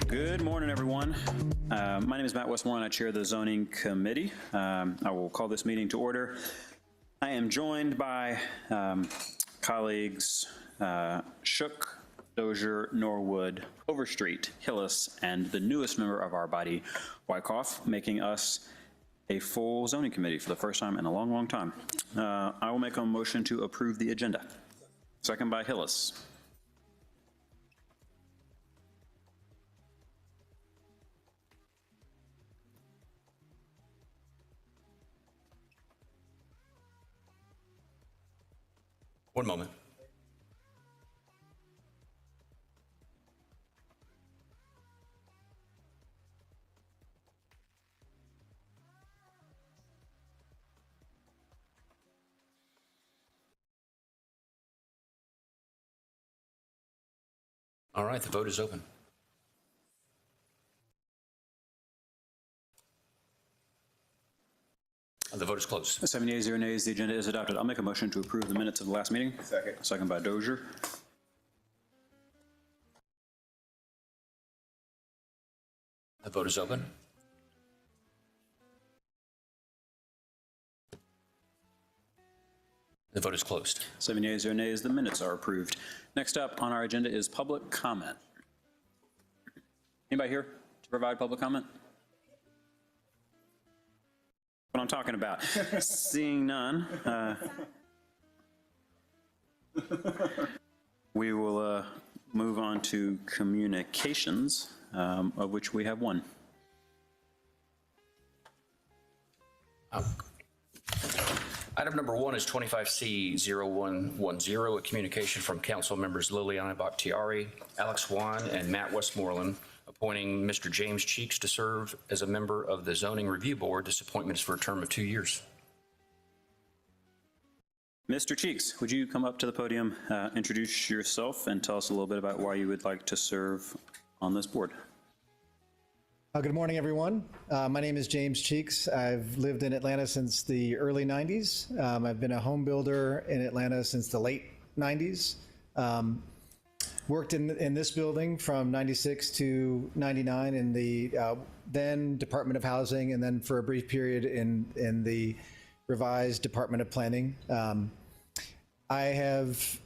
Good morning, everyone. My name is Matt Westmore, and I chair the Zoning Committee. I will call this meeting to order. I am joined by colleagues Shook, Dozier, Norwood, Overstreet, Hillis, and the newest member of our body, Wyckoff, making us a full zoning committee for the first time in a long, long time. I will make a motion to approve the agenda. Second by Hillis. One moment. All right, the vote is open. The vote is closed. 7 yeas, 0 nays. The agenda is adopted. I'll make a motion to approve the minutes of the last meeting. Second. Second by Dozier. The vote is open. The vote is closed. 7 yeas, 0 nays. The minutes are approved. Next up on our agenda is public comment. Anybody here to provide public comment? What I'm talking about. Seeing none, we will move on to communications, of which we have one. Item number 1 is 25C0110, a communication from council members Liliana Bakhtiari, Alex Wan, and Matt Westmoreland, appointing Mr. James Cheeks to serve as a member of the Zoning Review Board. This appointment is for a term of 2 years. Mr. Cheeks, would you come up to the podium, introduce yourself, and tell us a little bit about why you would like to serve on this board? Good morning, everyone. My name is James Cheeks. I've lived in Atlanta since the early 90s. I've been a home builder in Atlanta since the late 90s. Worked in this building from 96 to 99 in the then Department of Housing, and then for a brief period in the revised Department of Planning. I have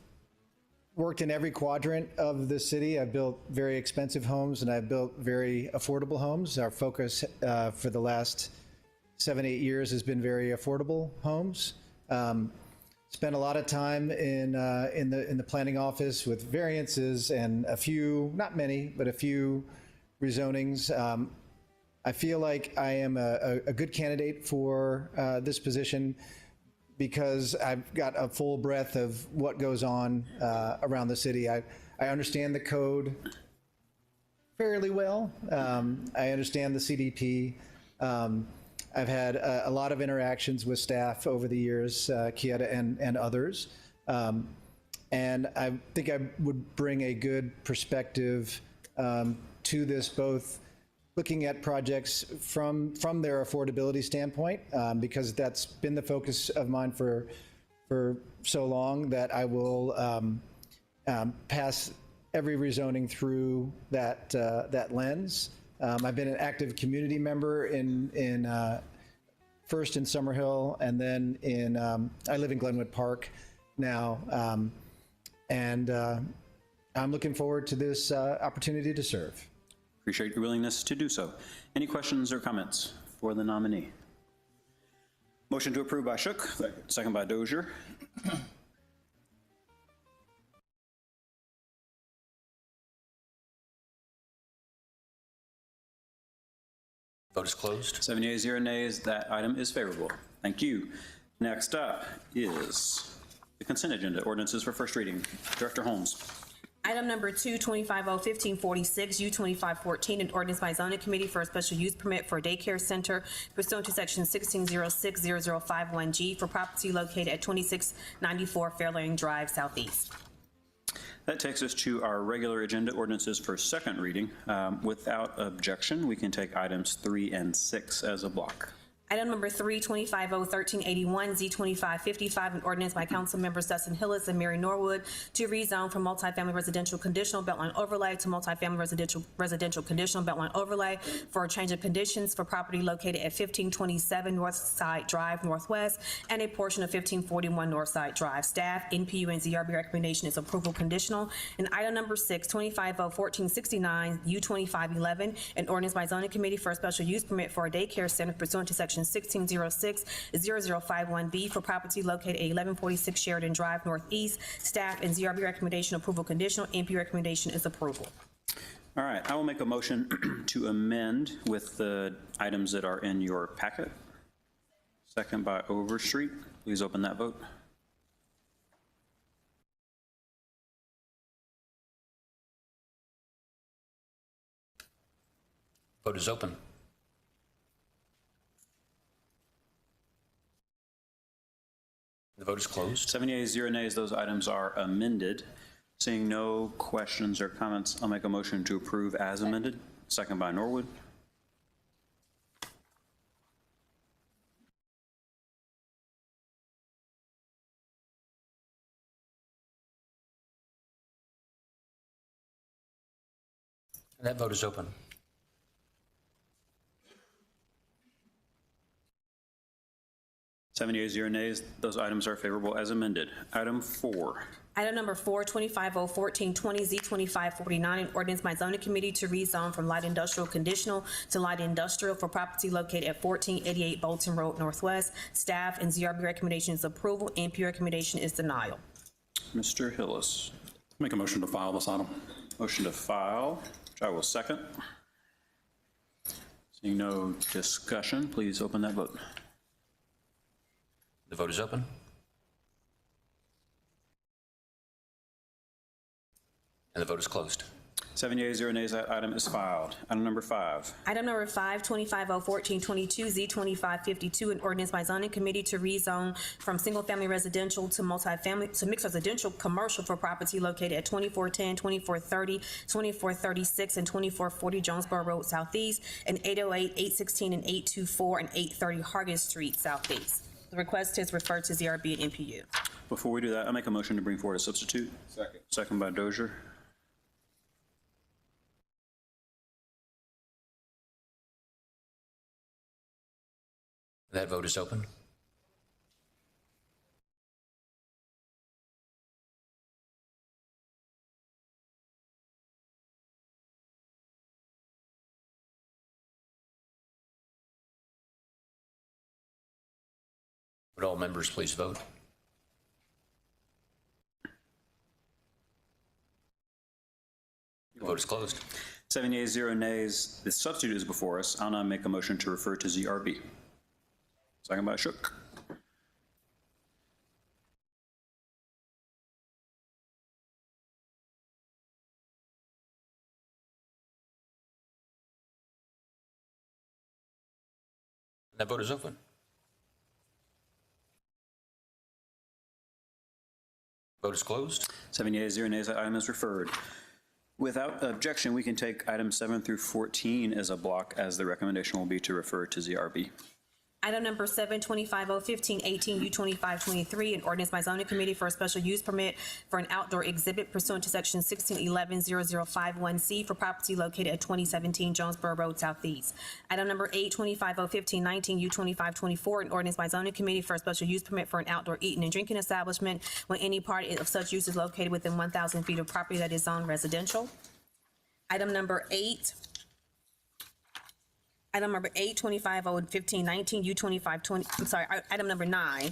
worked in every quadrant of the city. I've built very expensive homes and I've built very affordable homes. Our focus for the last 7-8 years has been very affordable homes. Spent a lot of time in the planning office with variances and a few, not many, but a few rezonings. I feel like I am a good candidate for this position because I've got a full breadth of what goes on around the city. I understand the code fairly well. I understand the CDP. I've had a lot of interactions with staff over the years, Kieta and others. And I think I would bring a good perspective to this, both looking at projects from their affordability standpoint, because that's been the focus of mine for so long that I will pass every rezoning through that lens. I've been an active community member in first in Summerhill, and then I live in Glenwood Park now, and I'm looking forward to this opportunity to serve. Appreciate your willingness to do so. Any questions or comments for the nominee? Motion to approve by Shook. Second by Dozier. Vote is closed. 7 yeas, 0 nays. That item is favorable. Thank you. Next up is the consent agenda, ordinances for first reading. Director Holmes. Item number 2, 2050-1546, U-2514, an ordinance by zoning committee for a special use permit for a daycare center pursuant to section 1606-0051G for property located at 2694 Fairlane Drive Southeast. That takes us to our regular agenda, ordinances for second reading. Without objection, we can take items 3 and 6 as a block. Item number 3, 2050-1381, Z-2555, an ordinance by council members Dustin Hillis and Mary Norwood to rezone from multifamily residential conditional beltline overlay to multifamily residential conditional beltline overlay for a change of conditions for property located at 1527 Northside Drive Northwest and a portion of 1541 Northside Drive. Staff, NPU, and ZRB recommendation is approval conditional. And item number 6, 2050-1469, U-2511, an ordinance by zoning committee for a special use permit for a daycare center pursuant to section 1606-0051B for property located at 1146 Sheridan Drive Northeast. Staff and ZRB recommendation approval conditional. NP recommendation is approval. All right, I will make a motion to amend with the items that are in your packet. Second by Overstreet. Please open that vote. Vote is open. The vote is closed. 7 yeas, 0 nays. Those items are amended. Seeing no questions or comments, I'll make a motion to approve as amended. Second by Norwood. And that vote is open. 7 yeas, 0 nays. Those items are favorable as amended. Item 4. Item number 4, 2050-1420, Z-2549, an ordinance by zoning committee to rezone from light industrial conditional to light industrial for property located at 1488 Bolton Road Northwest. Staff and ZRB recommendation is approval. NP recommendation is denial. Mr. Hillis. Make a motion to file this item. Motion to file, which I will second. Seeing no discussion, please open that vote. The vote is open. And the vote is closed. 7 yeas, 0 nays. That item is filed. Item number 5. Item number 5, 2050-1422, Z-2552, an ordinance by zoning committee to rezone from single-family residential to multifamily to mixed residential commercial for property located at 2410, 2430, 2436, and 2440 Jonesboro Road Southeast, and 808, 816, and 824, and 830 Hargis Street Southeast. The request is referred to ZRB and NPU. Before we do that, I'll make a motion to bring forward a substitute. Second. Second by Dozier. That vote is open. Would all members please vote? The vote is closed. 7 yeas, 0 nays. The substitute is before us. I'll now make a motion to refer to ZRB. Second by Shook. That vote is open. Vote is closed. 7 yeas, 0 nays. That item is referred. Without objection, we can take items 7 through 14 as a block, as the recommendation will be to refer to ZRB. Item number 7, 2050-1518, U-2523, an ordinance by zoning committee for a special use permit for an outdoor exhibit pursuant to section 1611-0051C for property located at 2017 Jonesboro Road Southeast. Item number 8, 2050-1519, U-2524, an ordinance by zoning committee for a special use permit for an outdoor eating and drinking establishment when any part of such use is located within 1,000 feet of property that is zoned residential. Item number 8, 2050-1519, U-2520, item number 9,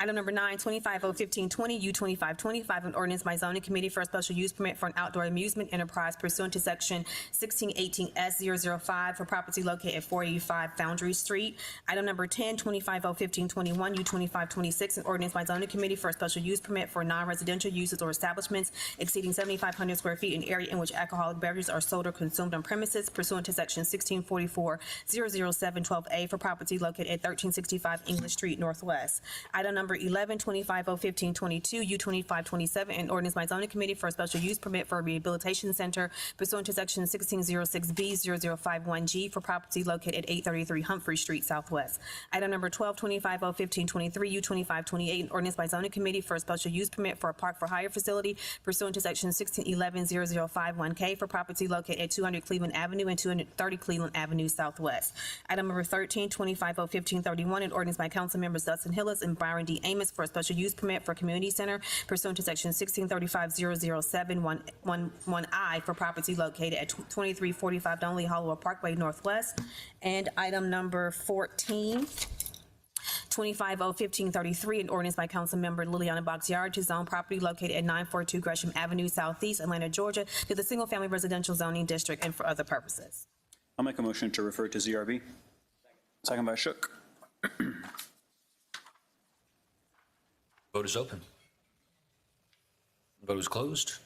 Item number 9, 25-01520, U-2525, an ordinance by zoning committee for a special use permit for an outdoor amusement enterprise pursuant to section 1618S005 for property located at 485 Foundry Street. Item number 10, 25-01521, U-2526, an ordinance by zoning committee for a special use permit for non-residential uses or establishments exceeding 7,500 square feet in area in which alcoholic beverages are sold or consumed on premises pursuant to section 1644-007-12A for property located at 1365 English Street Northwest. Item number 11, 25-01522, U-2527, an ordinance by zoning committee for a special use permit for a rehabilitation center pursuant to section 1606B0051G for property located at 833 Humphrey Street Southwest. Item number 12, 25-01523, U-2528, an ordinance by zoning committee for a special use permit for a park for hire facility pursuant to section 1611-0051K for property located at 200 Cleveland Avenue and 230 Cleveland Avenue Southwest. Item number 13, 25-01531, an ordinance by council members Dustin Hillis and Byron D. Amos for a special use permit for a community center pursuant to section 1635-007-11I for property located at 2345 Donley Holloway Parkway Northwest. And item number 14, 25-01533, an ordinance by council member Liliana Bakhtiari to zone property located at 942 Gresham Avenue Southeast, Atlanta, Georgia, to the single-family residential zoning district and for other purposes. I'll make a motion to refer to ZRB. Second by Shook. Vote is open. Vote is closed.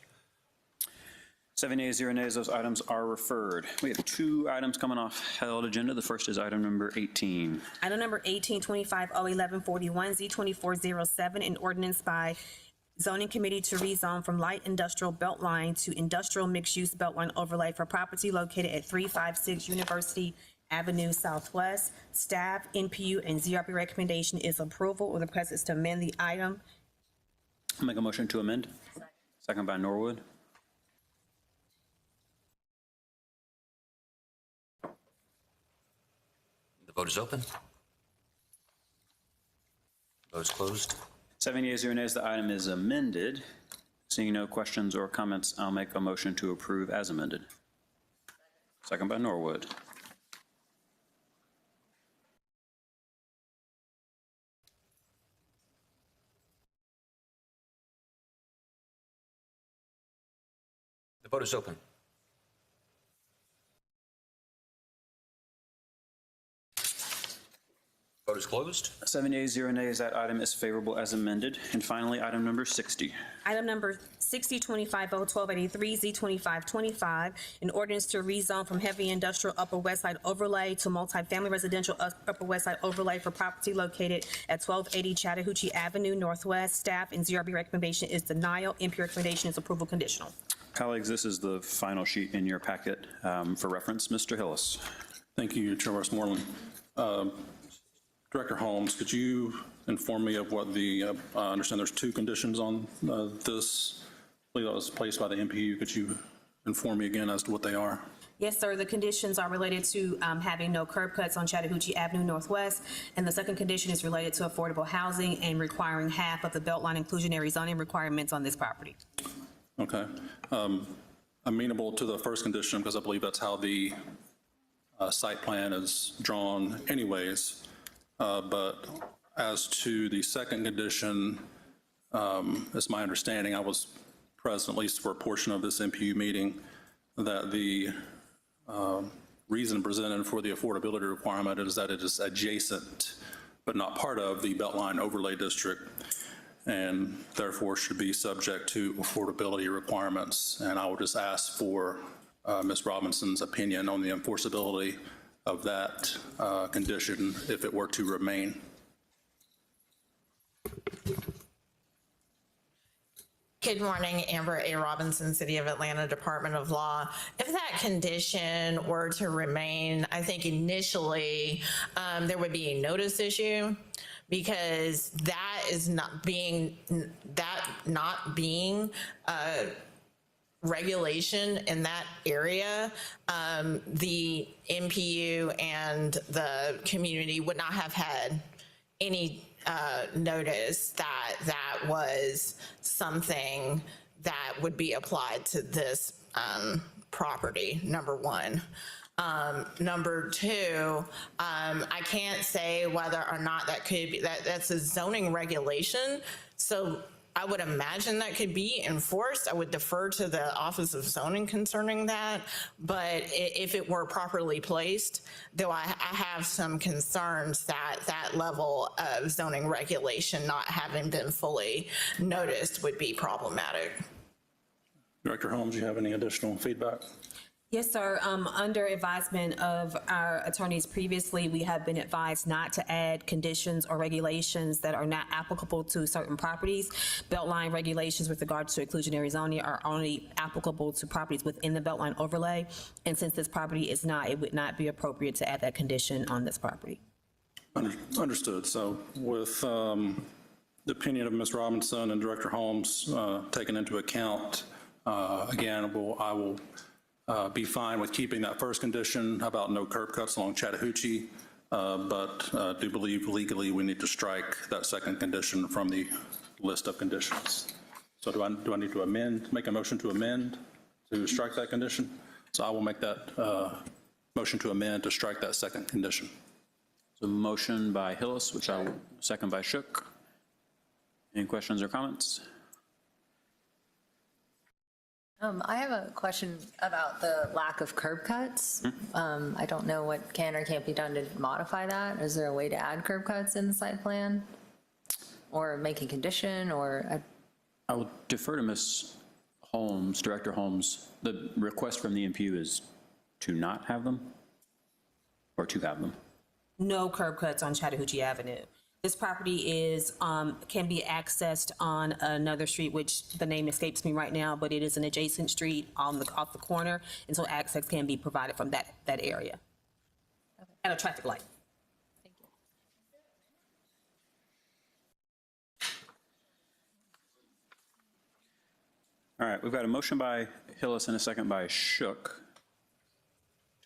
7 yeas, 0 nays, those items are referred. We have 2 items coming off held agenda. The first is item number 18. Item number 18, 25-01141, Z2407, an ordinance by zoning committee to rezone from light industrial beltline to industrial mixed-use beltline overlay for property located at 356 University Avenue Southwest. Staff, NPU, and ZRB recommendation is approval. The request is to amend the item. I'll make a motion to amend. Second by Norwood. The vote is open. Vote is closed. 7 yeas, 0 nays, the item is amended. Seeing no questions or comments, I'll make a motion to approve as amended. Second by Norwood. The vote is open. Vote is closed. 7 yeas, 0 nays, that item is favorable as amended. And finally, item number 60. Item number 60, 25-01283, Z2525, an ordinance to rezone from heavy industrial Upper West Side overlay to multifamily residential Upper West Side overlay for property located at 1280 Chattahoochee Avenue Northwest. Staff and ZRB recommendation is denial. MP recommendation is approval conditional. Colleagues, this is the final sheet in your packet for reference. Mr. Hillis. Thank you, Chairperson Moreland. Director Holmes, could you inform me of what I understand there's 2 conditions on this plea that was placed by the MPU. Could you inform me again as to what they are? Yes, sir. The conditions are related to having no curb cuts on Chattahoochee Avenue Northwest. And the second condition is related to affordable housing and requiring half of the Beltline inclusionary zoning requirements on this property. Okay. Amenable to the first condition because I believe that's how the site plan is drawn anyways. But as to the second condition, it's my understanding, I was present at least for a portion of this MPU meeting, that the reason presented for the affordability requirement is that it is adjacent but not part of the Beltline Overlay District and therefore should be subject to affordability requirements. And I would just ask for Ms. Robinson's opinion on the enforceability of that condition if it were to remain. Good morning, Amber A. Robinson, City of Atlanta, Department of Law. If that condition were to remain, I think initially there would be a notice issue because that is not being regulation in that area, the MPU and the community would not have had any notice that that was something that would be applied to this property, number one. Number two, I can't say whether or not that could be, that's a zoning regulation. So I would imagine that could be enforced. I would defer to the Office of Zoning concerning that. But if it were properly placed, though I have some concerns that that level of zoning regulation not having been fully noticed would be problematic. Director Holmes, you have any additional feedback? Yes, sir. Under advisement of our attorneys previously, we have been advised not to add conditions or regulations that are not applicable to certain properties. Beltline regulations with regard to exclusionary zoning are only applicable to properties within the Beltline overlay. And since this property is not, it would not be appropriate to add that condition on this property. Understood. So with the opinion of Ms. Robinson and Director Holmes taken into account, again, I will be fine with keeping that first condition about no curb cuts along Chattahoochee, but do believe legally we need to strike that second condition from the list of conditions. So do I need to make a motion to amend to strike that condition? So I will make that motion to amend to strike that second condition. So motion by Hillis, which I will second by Shook. Any questions or comments? I have a question about the lack of curb cuts. I don't know what can or can't be done to modify that. Is there a way to add curb cuts in the site plan? Or make a condition, or? I will defer to Ms. Holmes, Director Holmes. The request from the MPU is to not have them or to have them? No curb cuts on Chattahoochee Avenue. This property is, can be accessed on another street, which the name escapes me right now, but it is an adjacent street on off the corner, and so access can be provided from that area. Okay. At a traffic light. Thank you. All right, we've got a motion by Hillis and a second by Shook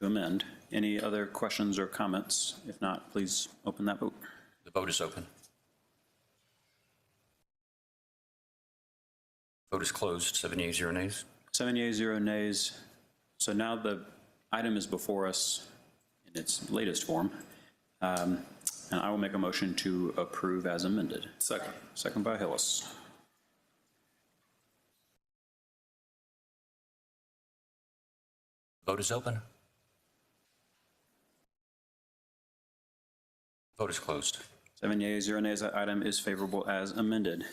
to amend. Any other questions or comments? If not, please open that vote. The vote is open. Vote is closed. 7 yeas, 0 nays. 7 yeas, 0 nays. So now the item is before us in its latest form. And I will make a motion to approve as amended. Second. Second by Hillis. Vote is open. Vote is closed. 7 yeas, 0 nays. That item is favorable as amended.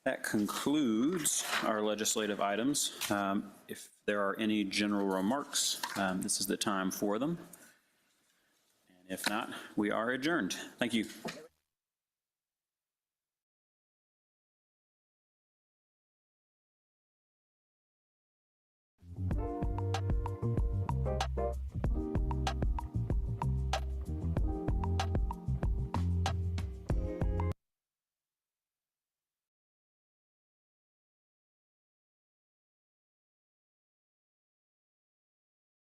That concludes our legislative items. If there are any general remarks, this is the time for them. And if not, we are adjourned. Thank you.